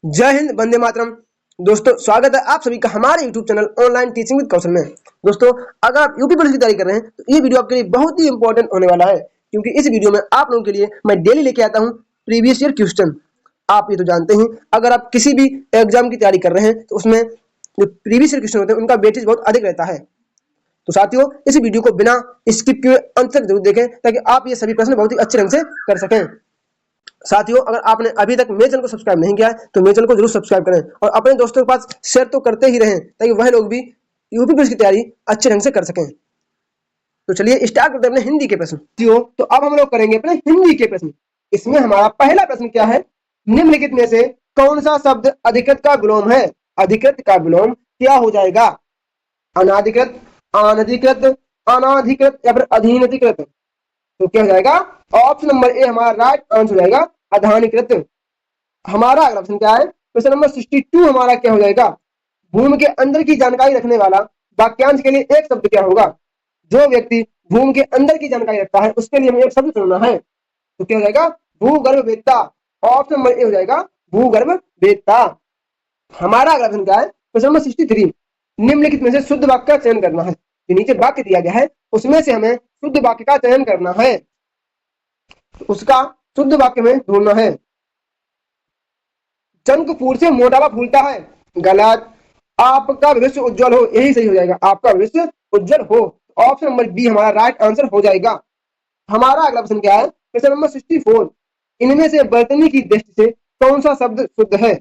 जय हिंद, वंदे मातरम। दोस्तों, स्वागत है आप सभी का हमारे YouTube channel online teaching with Kaushal में। दोस्तों, अगर आप यूपी पुलिस की तैयारी कर रहे हैं तो ये वीडियो आपके लिए बहुत ही इंपॉर्टेंट होने वाला है, क्योंकि इस वीडियो में आप लोगों के लिए मैं डेली लेके आता हूँ प्रीवियस ईयर क्वेश्चन। आप ये तो जानते हैं, अगर आप किसी भी एग्जाम की तैयारी कर रहे हैं तो उसमें जो प्रीवियस ईयर क्वेश्चन होते हैं उनका वेटेज बहुत अधिक रहता है। तो साथियों, इस वीडियो को बिना स्किप किए अंत तक जरूर देखें, ताकि आप ये सभी प्रश्न बहुत ही अच्छे ढंग से कर सकें। साथियों, अगर आपने अभी तक मेरे चैनल को सब्सक्राइब नहीं किया है तो मेरे चैनल को जरूर सब्सक्राइब करें और अपने दोस्तों के पास शेयर तो करते ही रहें, ताकि वह लोग भी यूपी पुलिस की तैयारी अच्छे ढंग से कर सकें। तो चलिए स्टार्ट करते हैं अपने हिंदी के प्रश्न। तो अब हम लोग करेंगे अपने हिंदी के प्रश्न। इसमें हमारा पहला प्रश्न क्या है? निम्नलिखित में से कौन सा शब्द अधिकृत का विलोम है? अधिकृत का विलोम क्या हो जाएगा? अनाधिकृत, अनधिकृत, अनाधिकृत या फिर अधीनधिकृत? तो क्या हो जाएगा? ऑप्शन नंबर ए हमारा राइट आंसर हो जाएगा, अधानिकृत। हमारा अगला प्रश्न क्या है? क्वेश्चन नंबर 62 हमारा क्या हो जाएगा? भूमि के अंदर की जानकारी रखने वाला वाक्यांश के लिए एक शब्द क्या होगा? जो व्यक्ति भूमि के अंदर की जानकारी रखता है उसके लिए हमें एक शब्द चुनना है। तो क्या हो जाएगा? भूगर्भवेत्ता। ऑप्शन नंबर ए हो जाएगा, भूगर्भवेत्ता। हमारा अगला प्रश्न क्या है? क्वेश्चन नंबर 63, निम्नलिखित में से शुद्ध वाक्य का चयन करना है। जो नीचे वाक्य दिया गया है उसमें से हमें शुद्ध वाक्य का चयन करना है, उसका शुद्ध वाक्य में ढूंढना है। चंद्रपुर से मोटापा फूलता है, गलत। आपका भविष्य उज्जवल हो, यही सही हो जाएगा, आपका भविष्य उज्जवल हो। ऑप्शन नंबर बी हमारा राइट आंसर हो जाएगा। हमारा अगला प्रश्न क्या है? क्वेश्चन नंबर 64, इनमें से वर्तनी की दृष्टि से कौन सा शब्द शुद्ध है?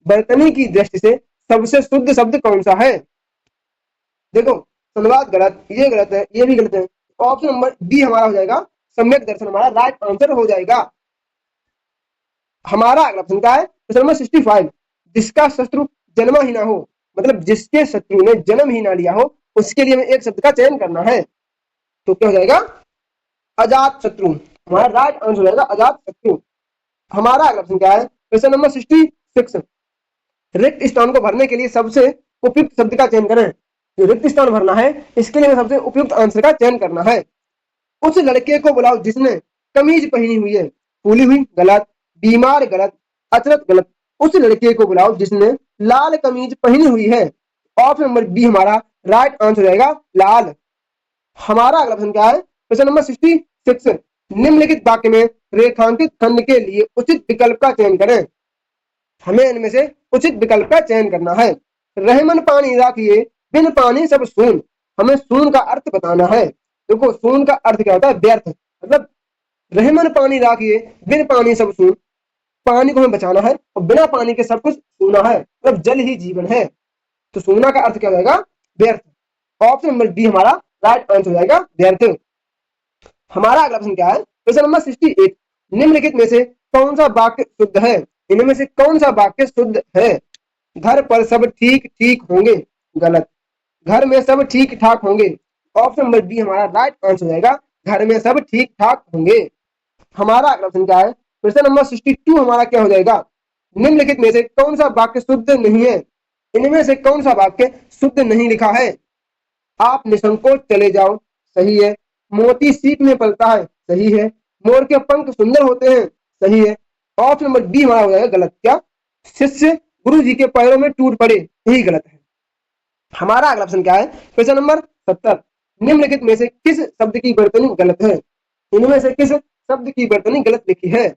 वर्तनी की दृष्टि से सबसे शुद्ध शब्द कौन सा है? देखो, संवाद गलत, ये गलत है, ये भी गलत है। ऑप्शन नंबर बी हमारा हो जाएगा, सम्यक दर्शन हमारा राइट आंसर हो जाएगा। हमारा अगला प्रश्न क्या है? क्वेश्चन नंबर 65, जिसका शत्रु जन्मा ही ना हो, मतलब जिसके शत्रु ने जन्म ही ना लिया हो, उसके लिए हमें एक शब्द का चयन करना है। तो क्या हो जाएगा? अजात शत्रु। हमारा राइट आंसर हो जाएगा अजात शत्रु। हमारा अगला प्रश्न क्या है? क्वेश्चन नंबर 66, रिक्त स्थान को भरने के लिए सबसे उपयुक्त शब्द का चयन करें। जो रिक्त स्थान भरना है इसके लिए सबसे उपयुक्त आंसर का चयन करना है। उस लड़के को बुलाओ जिसने कमीज पहनी हुई है, फूली हुई गलत, बीमार गलत, अचरत गलत। उस लड़के को बुलाओ जिसने लाल कमीज पहनी हुई है। ऑप्शन नंबर बी हमारा राइट आंसर रहेगा, लाल। हमारा अगला प्रश्न क्या है? क्वेश्चन नंबर 66, निम्नलिखित वाक्य में रेखांकित खंड के लिए उचित विकल्प का चयन करें। हमें इनमें से उचित विकल्प का चयन करना है। रहमन पानी राखिए, बिन पानी सब सून। हमें सून का अर्थ बताना है। देखो, सून का अर्थ क्या होता है? व्यर्थ। मतलब रहमन पानी राखिए, बिन पानी सब सून। पानी को हमें बचाना है और बिना पानी के सब कुछ सूना है, मतलब जल ही जीवन है। तो सूना का अर्थ क्या हो जाएगा? व्यर्थ। ऑप्शन नंबर बी हमारा राइट आंसर हो जाएगा, व्यर्थ। हमारा अगला प्रश्न क्या है? क्वेश्चन नंबर 68, निम्नलिखित में से कौन सा वाक्य शुद्ध है? इनमें से कौन सा वाक्य शुद्ध है? घर पर सब ठीक ठीक होंगे, गलत। घर में सब ठीक ठाक होंगे। ऑप्शन नंबर बी हमारा राइट आंसर हो जाएगा, घर में सब ठीक ठाक होंगे। हमारा अगला प्रश्न क्या है? क्वेश्चन नंबर 62 हमारा क्या हो जाएगा? निम्नलिखित में से कौन सा वाक्य शुद्ध नहीं है? इनमें से कौन सा वाक्य शुद्ध नहीं लिखा है? आप निसंकोच चले जाओ, सही है। मोती सीप में पलता है, सही है। मोर के पंख सुंदर होते हैं, सही है। ऑप्शन नंबर बी हमारा हो जाएगा, गलत। क्या? शिष्य गुरु जी के पैरों में टूट पड़े, यही गलत है। हमारा अगला प्रश्न क्या है? क्वेश्चन नंबर 70, निम्नलिखित में से किस शब्द की वर्तनी गलत है? इनमें से किस शब्द की वर्तनी गलत लिखी है?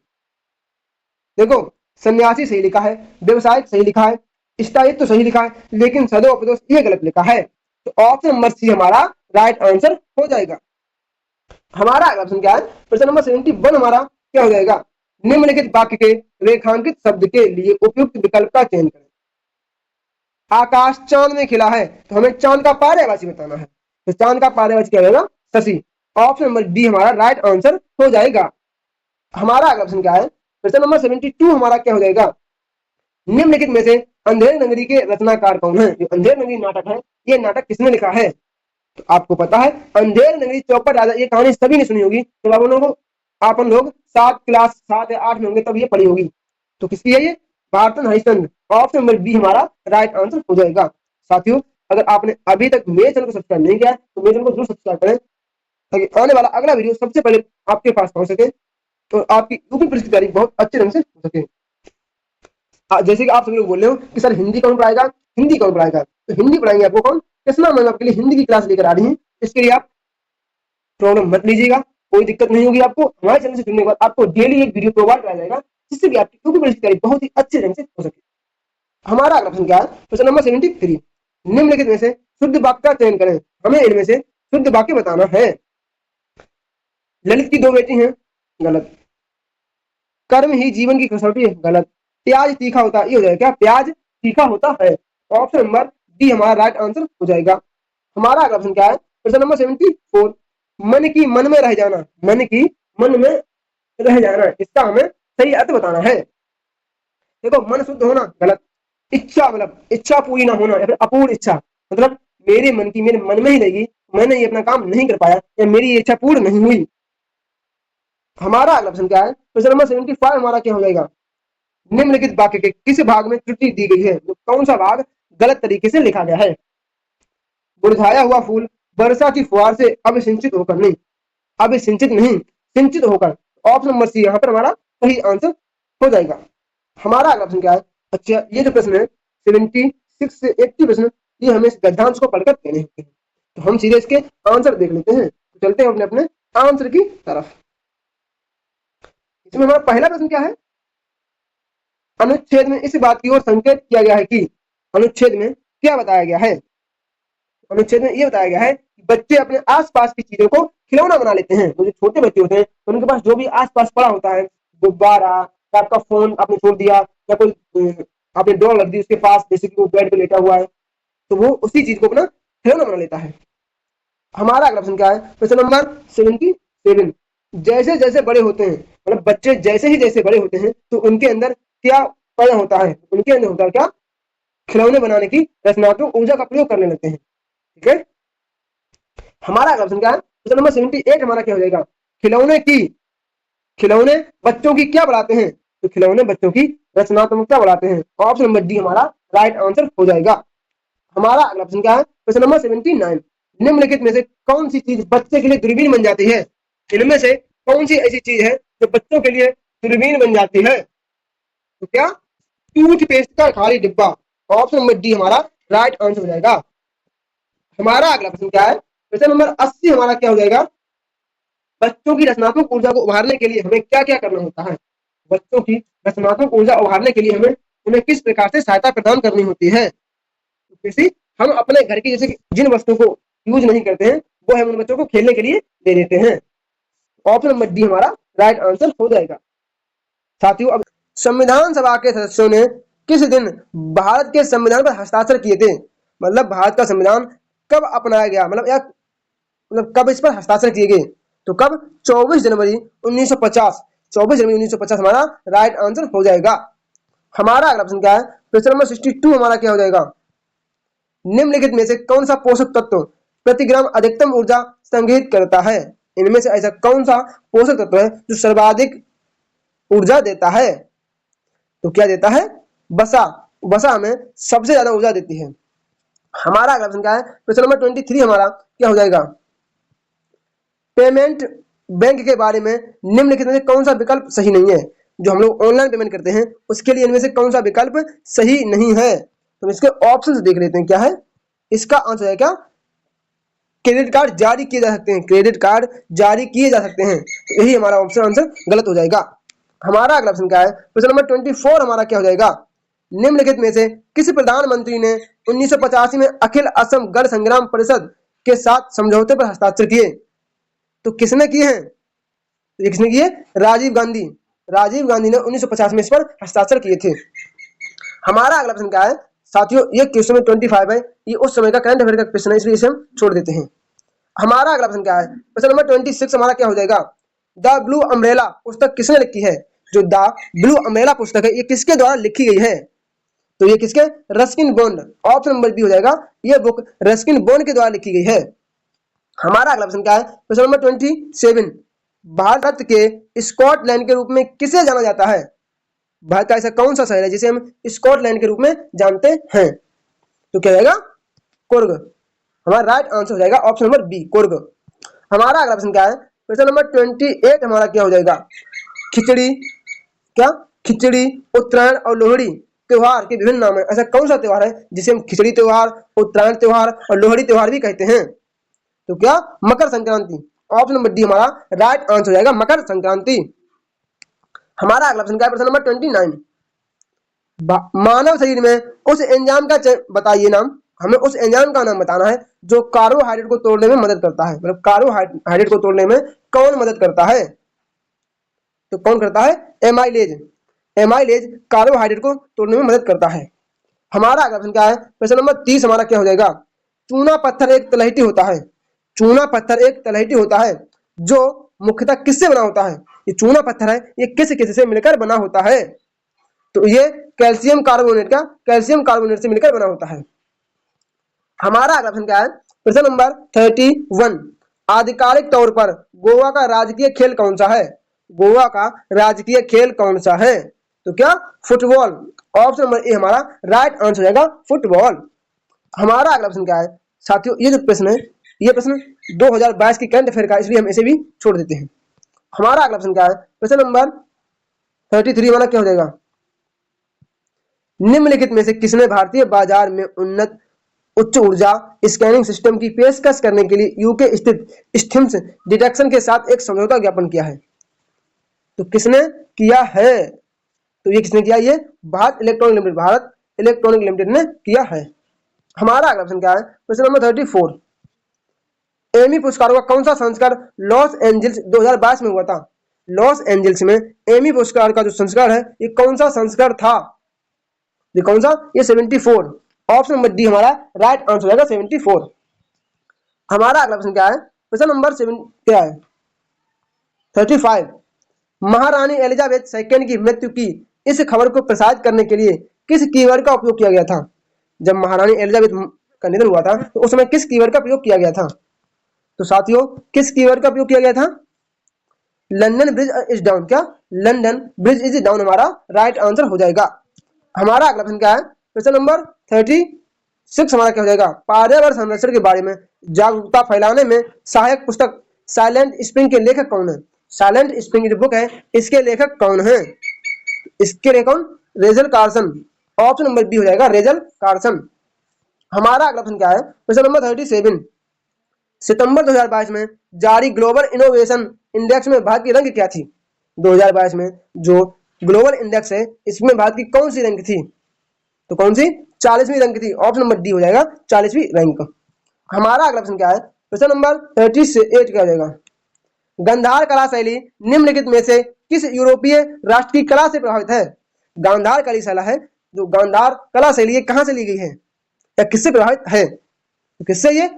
देखो, सन्यासी सही लिखा है, व्यवसायिक सही लिखा है, स्थायित्व तो सही लिखा है, लेकिन सदोपदेश ये गलत लिखा है। तो ऑप्शन नंबर सी हमारा राइट आंसर हो जाएगा। हमारा अगला प्रश्न क्या है? प्रश्न नंबर 71 हमारा क्या हो जाएगा? निम्नलिखित वाक्य के रेखांकित शब्द के लिए उपयुक्त विकल्प का चयन करें। आकाश चांद में खिला है, तो हमें चांद का पर्यायवाची बताना है। तो चांद का पर्यायवाची क्या होगा? शशि। ऑप्शन नंबर डी हमारा राइट आंसर हो जाएगा। हमारा अगला प्रश्न क्या है? प्रश्न नंबर 72 हमारा क्या हो जाएगा? निम्नलिखित में से अंधेर नगरी के रचनाकार कौन है? जो अंधेर नगरी नाटक है, ये नाटक किसने लिखा है? तो आपको पता है, अंधेर नगरी चौपड़ राजा, ये कहानी सभी ने सुनी होगी। तो आप लोग 7 या 8 में होंगे तब ये पढ़ी होगी। तो किसकी है ये? भारतन हरिश्चंद्र। ऑप्शन नंबर बी हमारा राइट आंसर हो जाएगा। साथियों, अगर आपने अभी तक मेरे चैनल को सब्सक्राइब नहीं किया तो मेरे चैनल को जरूर सब्सक्राइब करें, ताकि आने वाला अगला वीडियो सबसे पहले आपके पास पहुंच सके, तो आपकी यूपी पुलिस की तैयारी बहुत अच्छे ढंग से हो सके। जैसे कि आप सभी लोग बोल रहे हो कि सर हिंदी कौन पढ़ाएगा, हिंदी कौन पढ़ाएगा, तो हिंदी पढ़ाएंगे आपको कौन, कृष्णा मैम आपके लिए हिंदी की क्लास लेकर आ रही है। इसके लिए आप प्रॉब्लम मत लीजिएगा, कोई दिक्कत नहीं होगी आपको। हमारे चैनल से जुड़ने के बाद आपको डेली एक वीडियो प्रोवाइड कराया जाएगा, जिससे कि आपकी कोई भी परीक्षा बहुत ही अच्छे ढंग से हो सके। हमारा अगला प्रश्न क्या है, प्रश्न नंबर 73, निम्नलिखित में से शुद्ध वाक्य का चयन करें। हमें इनमें से शुद्ध वाक्य बताना है। ललित की 2 बेटी हैं, गलत। कर्म ही जीवन की कसौटी है, गलत। प्याज तीखा होता है, ये हो जाएगा क्या, प्याज तीखा होता है। ऑप्शन नंबर डी हमारा राइट आंसर हो जाएगा। हमारा अगला प्रश्न क्या है, प्रश्न नंबर 74, मन की मन में रह जाना, मन की मन में रह जाना, इसका हमें सही अर्थ बताना है। देखो, मन शुद्ध होना, गलत। इच्छा मतलब इच्छा पूरी ना होना, या फिर अपूर्ण इच्छा, मतलब मेरे मन की मेरे मन में ही रहेगी, मैंने ये अपना काम नहीं कर पाया, या मेरी इच्छा पूर्ण नहीं हुई। हमारा अगला प्रश्न क्या है, प्रश्न नंबर 75 हमारा क्या हो जाएगा, निम्नलिखित वाक्य के किस भाग में त्रुटि दी गई है, तो कौन सा भाग गलत तरीके से लिखा गया है। मुरझाया हुआ फूल वर्षा की फुहार से अभिसिंचित होकर, नहीं, अभिसिंचित नहीं, सिंचित होकर। ऑप्शन नंबर सी यहाँ पर हमारा सही आंसर हो जाएगा। हमारा अगला प्रश्न क्या है, अच्छा ये जो प्रश्न है 76 से 80 प्रश्न, ये हमें इस गद्यांश को पढ़कर देने होते हैं, तो हम सीधे इसके आंसर देख लेते हैं। तो चलते हैं अपने अपने आंसर की तरफ। इसमें हमारा पहला प्रश्न क्या है, अनुच्छेद में इस बात की ओर संकेत किया गया है कि, अनुच्छेद में क्या बताया गया है, अनुच्छेद में ये बताया गया है कि बच्चे अपने आसपास की चीजों को खिलौना बना लेते हैं। तो जो छोटे बच्चे होते हैं तो उनके पास जो भी आसपास पड़ा होता है, गुब्बारा या आपका फोन आपने छोड़ दिया, या कोई आपने डॉल रख दी उसके पास, जैसे कि वो बेड पे लेटा हुआ है, तो वो उसी चीज को अपना खिलौना बना लेता है। हमारा अगला प्रश्न क्या है, प्रश्न नंबर 77, जैसे जैसे बड़े होते हैं, मतलब बच्चे जैसे ही जैसे बड़े होते हैं तो उनके अंदर क्या पैदा होता है, उनके अंदर होता है क्या, खिलौने बनाने की रचनात्मक ऊर्जा का प्रयोग करने लगते हैं। ठीक है। हमारा अगला प्रश्न क्या है, प्रश्न नंबर 78 हमारा क्या हो जाएगा, खिलौने बच्चों की क्या बढ़ाते हैं, तो खिलौने बच्चों की रचनात्मकता बढ़ाते हैं। ऑप्शन नंबर डी हमारा राइट आंसर हो जाएगा। हमारा अगला प्रश्न क्या है, प्रश्न नंबर 79, निम्नलिखित में से कौन सी चीज बच्चे के लिए दूरबीन बन जाती है। इनमें से कौन सी ऐसी चीज है जो बच्चों के लिए दूरबीन बन जाती है, तो क्या, टूथपेस्ट का खाली डिब्बा। ऑप्शन नंबर डी हमारा राइट आंसर हो जाएगा। हमारा अगला प्रश्न क्या है, प्रश्न नंबर 80 हमारा क्या हो जाएगा, बच्चों की रचनात्मक ऊर्जा को उभारने के लिए हमें क्या क्या करना होता है, बच्चों की रचनात्मक ऊर्जा उभारने के लिए हमें उन्हें किस प्रकार से सहायता प्रदान करनी होती है। तो किसी हम अपने घर की जैसे जिन वस्तुओं को यूज नहीं करते हैं वो हम उन बच्चों को खेलने के लिए दे देते हैं। ऑप्शन नंबर डी हमारा राइट आंसर हो जाएगा। साथियों, अब संविधान सभा के सदस्यों ने किस दिन भारत के संविधान पर हस्ताक्षर किए थे, मतलब भारत का संविधान कब अपनाया गया, मतलब कब इस पर हस्ताक्षर किए गए, तो कब, 24 जनवरी 1950, 24 जनवरी 1950 हमारा राइट आंसर हो जाएगा। हमारा अगला प्रश्न क्या है, प्रश्न नंबर 62 हमारा क्या हो जाएगा, निम्नलिखित में से कौन सा पोषक तत्व प्रति ग्राम अधिकतम ऊर्जा संग्रहित करता है। इनमें से ऐसा कौन सा पोषक तत्व है जो सर्वाधिक ऊर्जा देता है, तो क्या देता है, वसा। वसा हमें सबसे ज्यादा ऊर्जा देती है। हमारा अगला प्रश्न क्या है, प्रश्न नंबर 23 हमारा क्या हो जाएगा, पेमेंट बैंक के बारे में निम्नलिखित में से कौन सा विकल्प सही नहीं है। जो हम लोग ऑनलाइन पेमेंट करते हैं उसके लिए इनमें से कौन सा विकल्प सही नहीं है, तो इसके ऑप्शन देख लेते हैं क्या है। इसका आंसर है क्या, क्रेडिट कार्ड जारी किए जा सकते हैं, क्रेडिट कार्ड जारी किए जा सकते हैं, तो यही हमारा ऑप्शन आंसर गलत हो जाएगा। हमारा अगला प्रश्न क्या है, प्रश्न नंबर 24 हमारा क्या हो जाएगा, निम्नलिखित में से किस प्रधानमंत्री ने 1985 में अखिल असम गण संग्राम परिषद के साथ समझौते पर हस्ताक्षर किए, तो किसने किए हैं, तो किसने किए, राजीव गांधी। राजीव गांधी ने 1950 में इस पर हस्ताक्षर किए थे। हमारा अगला प्रश्न क्या है, साथियों ये क्वेश्चन में 25 है, ये उस समय का करंट अफेयर का क्वेश्चन है, इसलिए इसे हम छोड़ देते हैं। हमारा अगला प्रश्न क्या है, प्रश्न नंबर 26 हमारा क्या हो जाएगा, द ब्लू अम्ब्रेला पुस्तक किसने लिखी है। जो द ब्लू अम्ब्रेला पुस्तक है ये किसके द्वारा लिखी गई है, तो ये किसके, Ruskin Bond. Option number B हो जाएगा, ये बुक रस्किन बॉन्ड के द्वारा लिखी गई है। हमारा अगला प्रश्न क्या है, प्रश्न नंबर 27, भारत के स्कॉटलैंड के रूप में किसे जाना जाता है। भारत का ऐसा कौन सा शहर है जिसे हम स्कॉटलैंड के रूप में जानते हैं, तो क्या जाएगा, कुर्ग। हमारा राइट आंसर हो जाएगा ऑप्शन नंबर बी, कुर्ग। हमारा अगला प्रश्न क्या है, प्रश्न नंबर 28 हमारा क्या हो जाएगा, खिचड़ी, क्या, खिचड़ी, उत्तरायण और लोहड़ी त्योहार के विभिन्न नाम है। ऐसा कौन सा त्योहार है जिसे हम खिचड़ी त्योहार, उत्तरायण त्योहार और लोहड़ी त्योहार भी कहते हैं? तो क्या? Makar Sankranti. Option number D हमारा राइट आंसर हो जाएगा, मकर संक्रांति। हमारा अगला प्रश्न क्या है? प्रश्न नंबर 29। मानव शरीर में उस एंजाइम का बताइए नाम। हमें उस एंजाइम का नाम बताना है जो कार्बोहाइड्रेट को तोड़ने में मदद करता है। मतलब कार्बोहाइड्रेट को तोड़ने में कौन मदद करता है? तो कौन करता है? एमाइलेज। एमाइलेज कार्बोहाइड्रेट को तोड़ने में मदद करता है। हमारा अगला प्रश्न क्या है? प्रश्न नंबर 30 हमारा क्या हो जाएगा? चूना पत्थर एक तलहटी होता है। चूना पत्थर एक तलहटी होता है जो मुख्यतः किससे बना होता है? ये चूना पत्थर है, ये किस किस से मिलकर बना होता है? तो ये कैल्शियम कार्बोनेट से मिलकर बना होता है। हमारा अगला प्रश्न क्या है? प्रश्न नंबर 31। आधिकारिक तौर पर गोवा का राजकीय खेल कौन सा है? गोवा का राजकीय खेल कौन सा है? तो क्या? फुटबॉल। ऑप्शन नंबर ए हमारा राइट आंसर हो जाएगा, फुटबॉल। हमारा अगला प्रश्न क्या है? साथियों ये जो प्रश्न है, ये प्रश्न 2022 की करंट अफेयर का, इसलिए हम इसे भी छोड़ देते हैं। हमारा अगला प्रश्न क्या है? प्रश्न नंबर 33 हमारा क्या हो जाएगा? निम्नलिखित में से किसने भारतीय बाजार में उन्नत उच्च ऊर्जा स्कैनिंग सिस्टम की पेशकश करने के लिए यूके स्थित स्टिम्स डिटेक्शन के साथ एक समझौता ज्ञापन किया है? तो किसने किया है? तो ये किसने किया? ये भारत इलेक्ट्रॉनिक लिमिटेड ने किया है। हमारा अगला प्रश्न क्या है? प्रश्न नंबर 34। एमी पुरस्कारों का कौन सा संस्करण लॉस एंजल्स 2022 में हुआ था? लॉस एंजल्स में एमी पुरस्कार का जो संस्करण है, ये कौन सा संस्करण था? ये कौन सा? ये 74। ऑप्शन नंबर डी हमारा राइट आंसर होगा 74। हमारा अगला प्रश्न क्या है? प्रश्न नंबर 7 क्या है? 35। महारानी एलिजाबेथ सेकंड की मृत्यु की इस खबर को प्रसारित करने के लिए किस कीवर्ड का उपयोग किया गया था? जब महारानी एलिजाबेथ का निधन हुआ था तो उस समय किस कीवर्ड का प्रयोग किया गया था? तो साथियों किस कीवर्ड का प्रयोग किया गया था? London bridge is down. क्या? लंदन ब्रिज इज डाउन हमारा राइट आंसर हो जाएगा। हमारा अगला प्रश्न क्या है? प्रश्न नंबर 36 हमारा क्या हो जाएगा? पर्यावरण संरक्षण के बारे में जागरूकता फैलाने में सहायक पुस्तक साइलेंट स्प्रिंग के लेखक कौन है? साइलेंट स्प्रिंग जो बुक है, इसके लेखक कौन है? इसके लेखक कौन? Rachel Carson. Option number B हो जाएगा, रेचल कार्सन। हमारा अगला प्रश्न क्या है? प्रश्न नंबर 37। सितंबर 2022 में जारी ग्लोबल इनोवेशन इंडेक्स में भारत की रैंक क्या थी? 2022 में जो ग्लोबल इंडेक्स है, इसमें भारत की कौन सी रैंक थी? तो कौन सी? 40वीं रैंक थी। ऑप्शन नंबर डी हो जाएगा, 40वीं रैंक। हमारा अगला प्रश्न क्या है? प्रश्न नंबर 38 क्या हो जाएगा? गांधार कला शैली निम्नलिखित में से किस यूरोपीय राष्ट्र की कला से प्रभावित है? गांधार कला शैली है, जो गांधार कला शैली कहां से ली गई है या किससे प्रभावित है? तो किससे? ये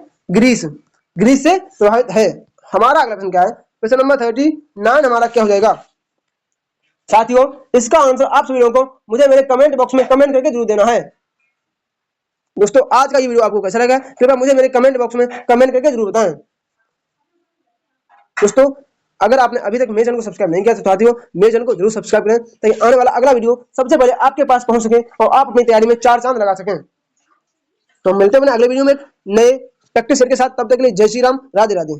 ग्रीस से प्रभावित है। हमारा अगला प्रश्न क्या है? प्रश्न नंबर 39 हमारा क्या हो जाएगा? साथियों इसका आंसर आप सभी लोगों को मुझे मेरे कमेंट बॉक्स में कमेंट करके जरूर देना है। दोस्तों आज का ये वीडियो आपको कैसा लगा कृपया मुझे मेरे कमेंट बॉक्स में कमेंट करके जरूर बताएं। दोस्तों अगर आपने अभी तक मेरे चैनल को सब्सक्राइब नहीं किया तो साथियों मेरे चैनल को जरूर सब्सक्राइब करें ताकि आने वाला अगला वीडियो सबसे पहले आपके पास पहुंच सके और आप अपनी तैयारी में 4 चांद लगा सकें। तो मिलते हैं अगले वीडियो में नए प्रैक्टिस सेट के साथ। तब तक के लिए जय श्री राम, राधे राधे।